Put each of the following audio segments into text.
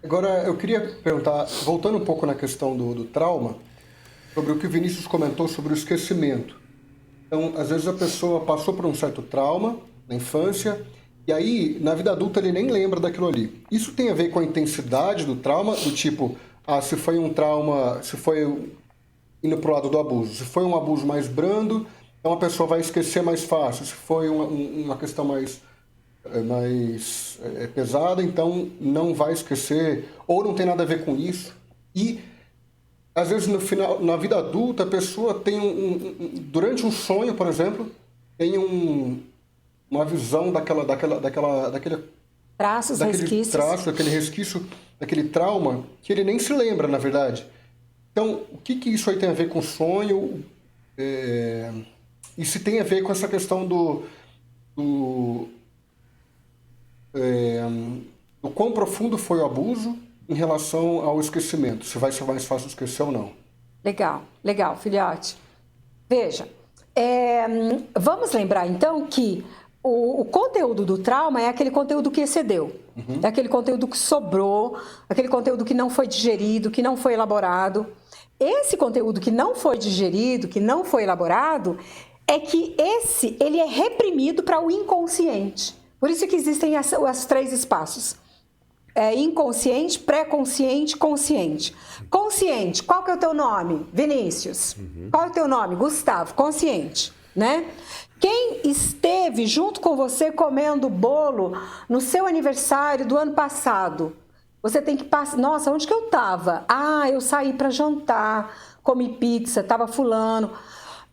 Agora, eu queria perguntar, voltando um pouco na questão do trauma, sobre o que o Vinícius comentou sobre o esquecimento. Então, às vezes a pessoa passou por um certo trauma na infância, e aí, na vida adulta, ele nem lembra daquilo ali. Isso tem a ver com a intensidade do trauma, do tipo, se foi um trauma, se foi indo pro lado do abuso, se foi um abuso mais brando, então a pessoa vai esquecer mais fácil. Se foi uma questão mais pesada, então não vai esquecer, ou não tem nada a ver com isso. E às vezes no final, na vida adulta, a pessoa tem durante um sonho, por exemplo, tem uma visão daquele Traços, resquícios. traço, daquele resquício, daquele trauma que ele nem se lembra, na verdade. Então, o que isso aí tem a ver com sonho? E se tem a ver com essa questão do quão profundo foi o abuso em relação ao esquecimento, se vai ser mais fácil esquecer ou não. Legal, filhote. Veja, vamos lembrar então que o conteúdo do trauma é aquele conteúdo que excedeu, é aquele conteúdo que sobrou, aquele conteúdo que não foi digerido, que não foi elaborado. Esse conteúdo que não foi digerido, que não foi elaborado, é que ele é reprimido para o inconsciente. Por isso que existem os 3 espaços. Inconsciente, pré-consciente, consciente. Consciente, qual que é o teu nome? Vinícius. Qual é o teu nome? Gustavo. Consciente, né? Quem esteve junto com você comendo bolo no seu aniversário do ano passado? Você tem que passar... Nossa, onde que eu estava? Eu saí para jantar, comi pizza, estava fulano.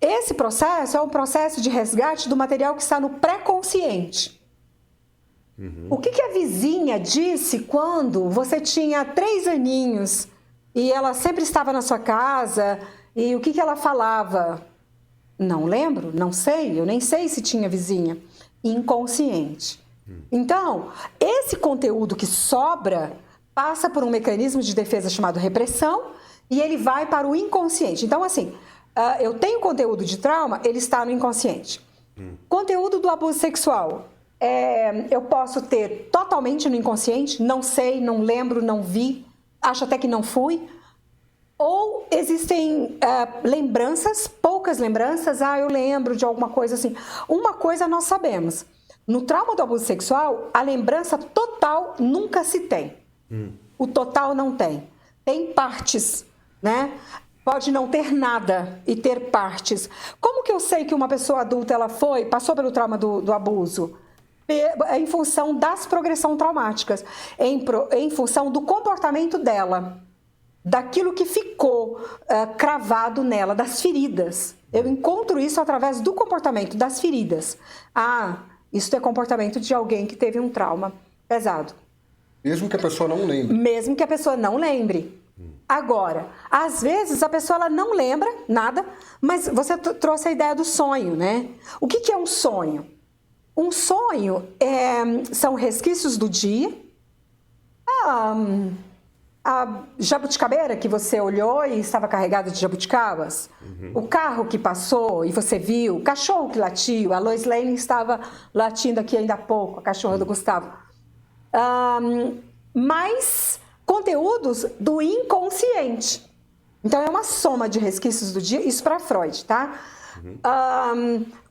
Esse processo é um processo de resgate do material que está no pré-consciente. O que a vizinha disse quando você tinha 3 aninhos e ela sempre estava na sua casa e o que ela falava? Não lembro, não sei, eu nem sei se tinha vizinha. Inconsciente. Então, esse conteúdo que sobra passa por um mecanismo de defesa chamado repressão e ele vai para o inconsciente. Então, assim, eu tenho conteúdo de trauma, ele está no inconsciente. Conteúdo do abuso sexual. Eu posso ter totalmente no inconsciente, não sei, não lembro, não vi, acho até que não fui. Ou existem lembranças, poucas lembranças, eu lembro de alguma coisa assim. Uma coisa nós sabemos, no trauma do abuso sexual, a lembrança total nunca se tem. O total não tem. Tem partes, né? Pode não ter nada e ter partes. Como que eu sei que uma pessoa adulta passou pelo trauma do abuso? Em função das progressões traumáticas, em função do comportamento dela, daquilo que ficou cravado nela, das feridas. Eu encontro isso através do comportamento, das feridas. Isso é comportamento de alguém que teve um trauma pesado. Mesmo que a pessoa não lembre. Mesmo que a pessoa não lembre. Agora, às vezes a pessoa ela não lembra nada, mas você trouxe a ideia do sonho, né? O que é um sonho? Um sonho são resquícios do dia. A jabuticabeira que você olhou e estava carregada de jabuticabas. O carro que passou e você viu. O cachorro que latiu. A Lois Lane estava latindo aqui ainda há pouco, a cachorra do Gustavo. Mas conteúdos do inconsciente. Então, é uma soma de resquícios do dia. Isso para Freud, tá?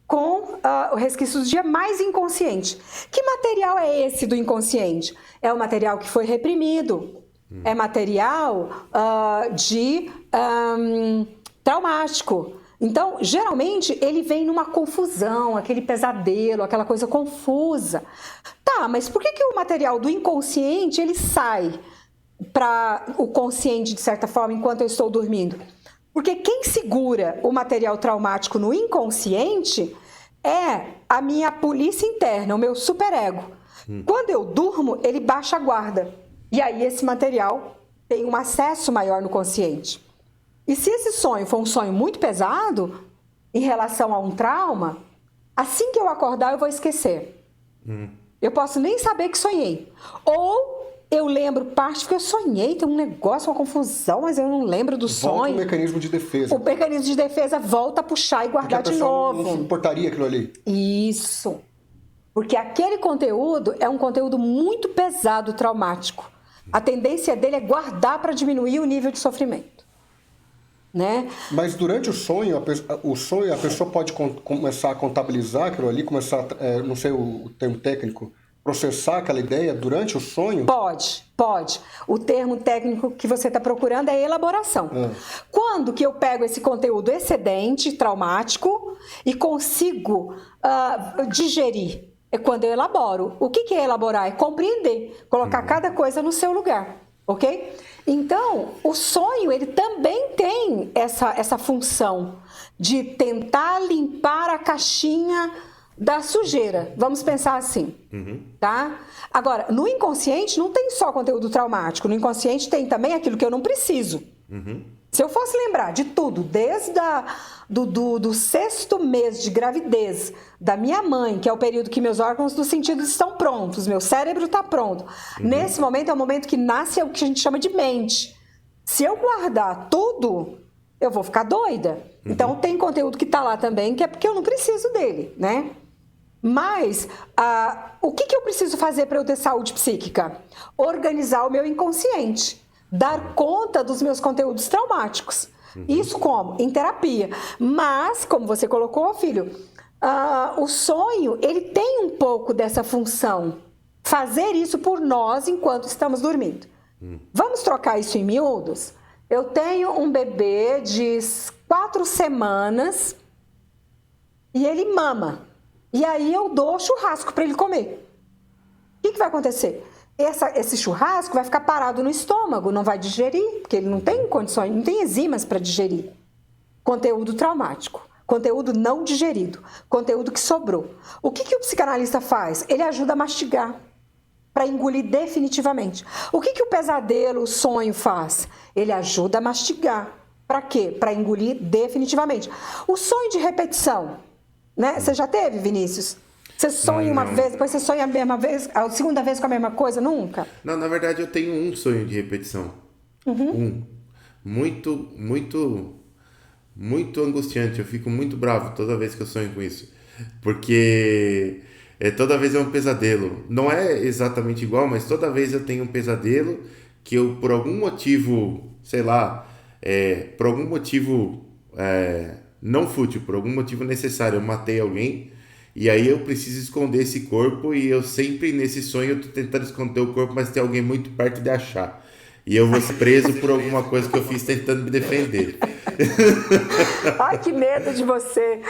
Com resquícios do dia mais inconsciente. Que material é esse do inconsciente? É o material que foi reprimido, é material traumático. Então, geralmente, ele vem numa confusão, aquele pesadelo, aquela coisa confusa. Tá, mas por que o material do inconsciente, ele sai para o consciente, de certa forma, enquanto eu estou dormindo? Porque quem segura o material traumático no inconsciente é a minha polícia interna, o meu superego. Quando eu durmo, ele baixa a guarda. E aí esse material tem um acesso maior no consciente. E se esse sonho for um sonho muito pesado, em relação a um trauma, assim que eu acordar, eu vou esquecer. Eu posso nem saber que sonhei. Ou eu lembro parte, porque eu sonhei, tem um negócio, uma confusão, mas eu não lembro do sonho. Volta o mecanismo de defesa. O mecanismo de defesa volta a puxar e guardar de novo. Não suportaria aquilo ali. Isso. Porque aquele conteúdo é um conteúdo muito pesado, traumático. A tendência dele é guardar para diminuir o nível de sofrimento. Né? Mas durante o sonho, a pessoa pode começar a contabilizar aquilo ali, começar, não sei o termo técnico, processar aquela ideia durante o sonho? Pode. O termo técnico que você está procurando é elaboração. Quando que eu pego esse conteúdo excedente, traumático, e consigo digerir? É quando eu elaboro. O que é elaborar? É compreender, colocar cada coisa no seu lugar, ok? Então, o sonho, ele também tem essa função de tentar limpar a caixinha da sujeira. Vamos pensar assim, tá? Agora, no inconsciente não tem só conteúdo traumático. No inconsciente tem também aquilo que eu não preciso. Se eu fosse lembrar de tudo, desde do 6º mês de gravidez da minha mãe, que é o período que meus órgãos dos sentidos estão prontos, meu cérebro está pronto. Nesse momento é o momento que nasce o que a gente chama de mente. Se eu guardar tudo, eu vou ficar doida. Então tem conteúdo que está lá também, que é porque eu não preciso dele, né? Mas o que eu preciso fazer para eu ter saúde psíquica? Organizar o meu inconsciente. Dar conta dos meus conteúdos traumáticos. Isso como? Em terapia. Mas, como você colocou, filho, o sonho, ele tem um pouco dessa função. Fazer isso por nós enquanto estamos dormindo. Vamos trocar isso em miúdos? Eu tenho um bebê de 4 semanas e ele mama. E aí eu dou churrasco para ele comer. O que vai acontecer? Esse churrasco vai ficar parado no estômago, não vai digerir, porque ele não tem condições, não tem enzimas para digerir. Conteúdo traumático, conteúdo não digerido, conteúdo que sobrou. O que o psicanalista faz? Ele ajuda a mastigar, para engolir definitivamente. O que o pesadelo, o sonho faz? Ele ajuda a mastigar. Para quê? Para engolir definitivamente. O sonho de repetição, né? Você já teve, Vinícius? Você sonha uma vez, depois você sonha a mesma vez, a segunda vez com a mesma coisa? Nunca? Não, na verdade eu tenho um sonho de repetição. Muito angustiante. Eu fico muito bravo toda vez que eu sonho com isso. Porque toda vez é um pesadelo. Não é exatamente igual, mas toda vez eu tenho um pesadelo que eu, por algum motivo, sei lá, por algum motivo não fútil, por algum motivo necessário, eu matei alguém. E aí eu preciso esconder esse corpo e eu sempre nesse sonho eu tô tentando esconder o corpo, mas tem alguém muito perto de achar. E eu vou ser preso por alguma coisa que eu fiz tentando me defender. Ai, que medo de você.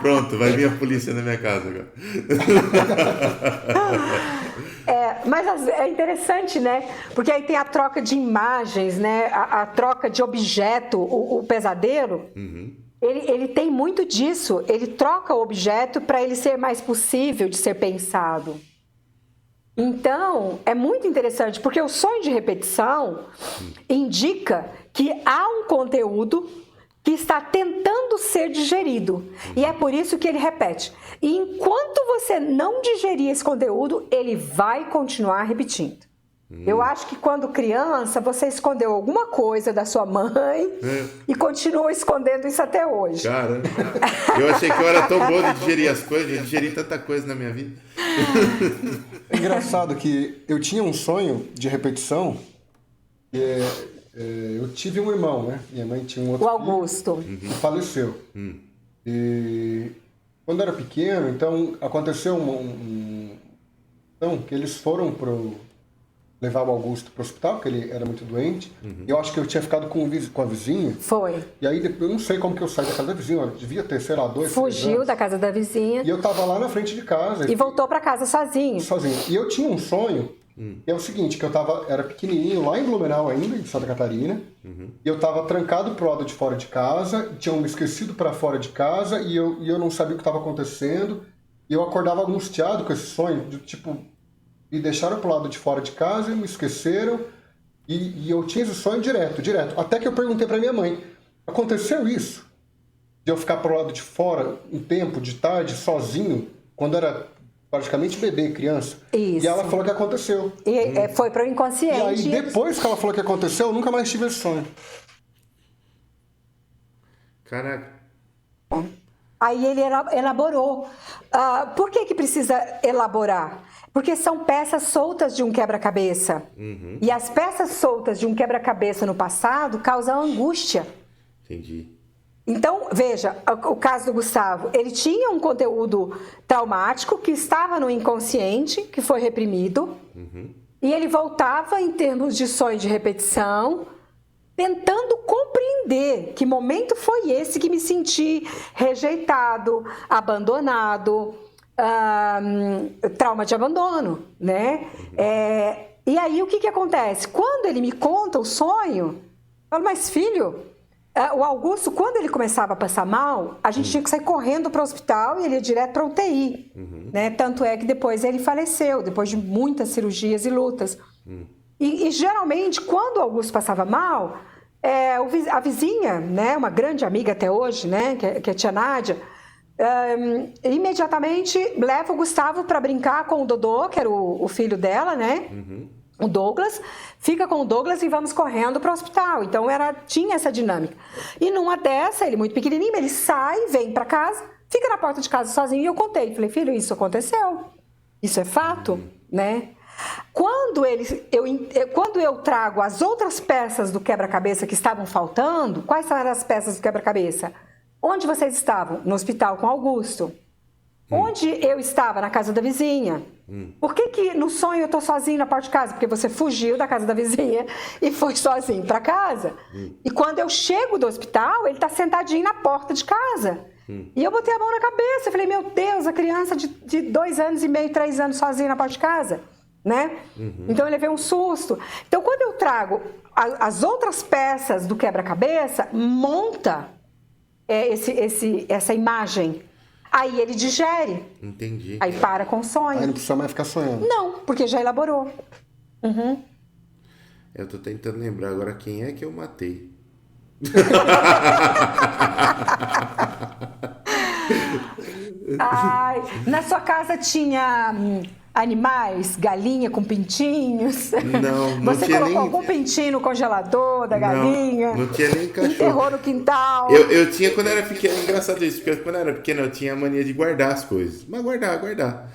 Pronto, vai vir a polícia na minha casa agora. Mas é interessante, né? Porque aí tem a troca de imagens, né? A troca de objeto, o pesadelo. Ele tem muito disso, ele troca o objeto para ele ser mais possível de ser pensado. Então, é muito interessante, porque o sonho de repetição indica que há um conteúdo que está tentando ser digerido. E é por isso que ele repete. E enquanto você não digerir esse conteúdo, ele vai continuar repetindo. Eu acho que quando criança, você escondeu alguma coisa da sua mãe e continua escondendo isso até hoje. Caramba, eu achei que eu era tão bom de digerir as coisas, de digerir tanta coisa na minha vida. É engraçado que eu tinha um sonho de repetição. Eu tive um irmão, né? Minha mãe tinha um outro o Augusto. filho que faleceu. E quando eu era pequeno, então aconteceu então, que eles foram levar o Augusto para o hospital, porque ele era muito doente. Eu acho que eu tinha ficado com a vizinha. Foi. E aí, eu não sei como que eu saí da casa da vizinha. Eu devia ter, sei lá, 2, 3 anos. Fugiu da casa da vizinha. E eu tava lá na frente de casa. E voltou para casa sozinho. Sozinho. E eu tinha um sonho, que é o seguinte, que eu era pequenininho, lá em Blumenau ainda, em Santa Catarina. E eu tava trancado pro lado de fora de casa, tinham me esquecido para fora de casa, e eu não sabia o que estava acontecendo. E eu acordava angustiado com esse sonho, de tipo... Me deixaram pro lado de fora de casa, me esqueceram, e eu tinha esse sonho direto. Até que eu perguntei pra minha mãe, aconteceu isso? De eu ficar pro lado de fora um tempo, de tarde, sozinho, quando era praticamente bebê, criança? Isso. E ela falou que aconteceu. E foi pro inconsciente. E aí, depois que ela falou que aconteceu, eu nunca mais tive esse sonho. Caraca. Aí ele elaborou. Por que precisa elaborar? Porque são peças soltas de um quebra-cabeça. E as peças soltas de um quebra-cabeça no passado causam angústia. Entendi. Então, veja, o caso do Gustavo. Ele tinha um conteúdo traumático que estava no inconsciente, que foi reprimido. E ele voltava em termos de sonho de repetição, tentando compreender que momento foi esse que me senti rejeitado, abandonado, trauma de abandono, né? E aí o que acontece? Quando ele me conta o sonho, eu falo, mas filho, o Augusto, quando ele começava a passar mal, a gente tinha que sair correndo para o hospital e ele ia direto para a UTI, né? Tanto é que depois ele faleceu, depois de muitas cirurgias e lutas. E geralmente, quando o Augusto passava mal, a vizinha, né, uma grande amiga até hoje, né, que é a tia Nádia, imediatamente leva o Gustavo para brincar com o Dodô, que era o filho dela, né, o Douglas, fica com o Douglas e vamos correndo para o hospital. Então tinha essa dinâmica. E numa dessa, ele muito pequenininho, ele sai, vem para casa, fica na porta de casa sozinho e eu contei. Falei, filho, isso aconteceu, isso é fato, né? Quando eu trago as outras peças do quebra-cabeça que estavam faltando, quais são as peças do quebra-cabeça? Onde vocês estavam? No hospital com Augusto. Onde eu estava? Na casa da vizinha. Por que no sonho eu estou sozinho na porta de casa? Porque você fugiu da casa da vizinha e foi sozinho para casa. E quando eu chego do hospital, ele está sentadinho na porta de casa. E eu botei a mão na cabeça. Falei, meu Deus, a criança de 2 anos e meio, 3 anos sozinha na porta de casa. Né? Então eu levei um susto. Então quando eu trago as outras peças do quebra-cabeça, monta essa imagem. Aí ele digere. Entendi. Aí para com o sonho. Aí não precisa mais ficar sonhando. Não, porque já elaborou. Eu tô tentando lembrar agora quem é que eu matei. Ai, na sua casa tinha animais, galinha com pintinhos? Não Você tinha colocou nem... algum pintinho no congelador da galinha? Não tinha nem cachorro. Enterrou no quintal? Eu tinha quando eu era pequeno, engraçado isso, porque quando eu era pequeno eu tinha a mania de guardar as coisas. Mas guardar.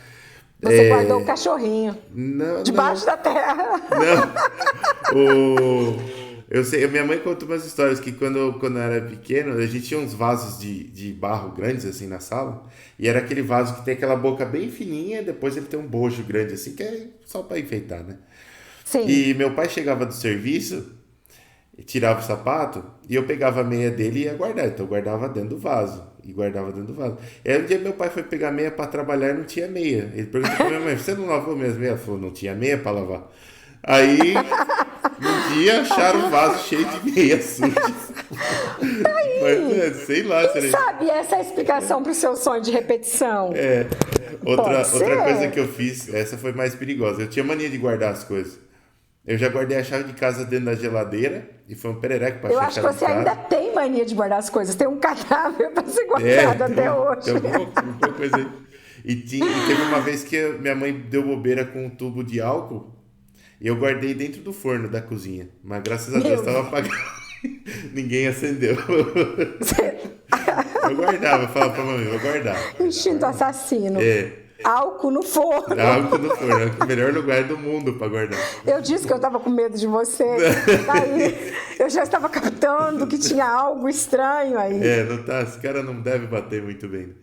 Você guardou o cachorrinho Não, debaixo da terra. Não. Eu sei, minha mãe conta umas histórias que quando eu era pequeno, a gente tinha uns vasos de barro grandes assim na sala, e era aquele vaso que tem aquela boca bem fininha, depois ele tem um bojo grande assim, que é só para enfeitar, né? Sim. E meu pai chegava do serviço, tirava o sapato, e eu pegava a meia dele e ia guardar, então eu guardava dentro do vaso. E aí um dia meu pai foi pegar meia para trabalhar e não tinha meia. Ele perguntou pra minha mãe, você não lavou minhas meias? Ela falou, não tinha meia para lavar. Aí, um dia acharam um vaso cheio de meia suja. Mas, sei lá. Quem sabe essa é a explicação para o seu sonho de repetição? Outra coisa que eu fiz, essa foi mais perigosa. Eu tinha mania de guardar as coisas. Eu já guardei a chave de casa dentro da geladeira e foi um perereca para achar a chave de casa. Eu acho que você ainda tem mania de guardar as coisas. Tem um cadáver para ser guardado até hoje. Tem alguma coisa aí. E teve uma vez que minha mãe deu bobeira com um tubo de álcool e eu guardei dentro do forno da cozinha. Mas graças a Deus estava apagado. Ninguém acendeu. Eu guardava, falava pra mamãe, vou guardar. Instinto assassino. Álcool no forno. Álcool no forno, é o melhor lugar do mundo pra guardar. Eu disse que eu tava com medo de você. Aí eu já estava captando que tinha algo estranho aí. Não tá, esse cara não deve bater muito bem.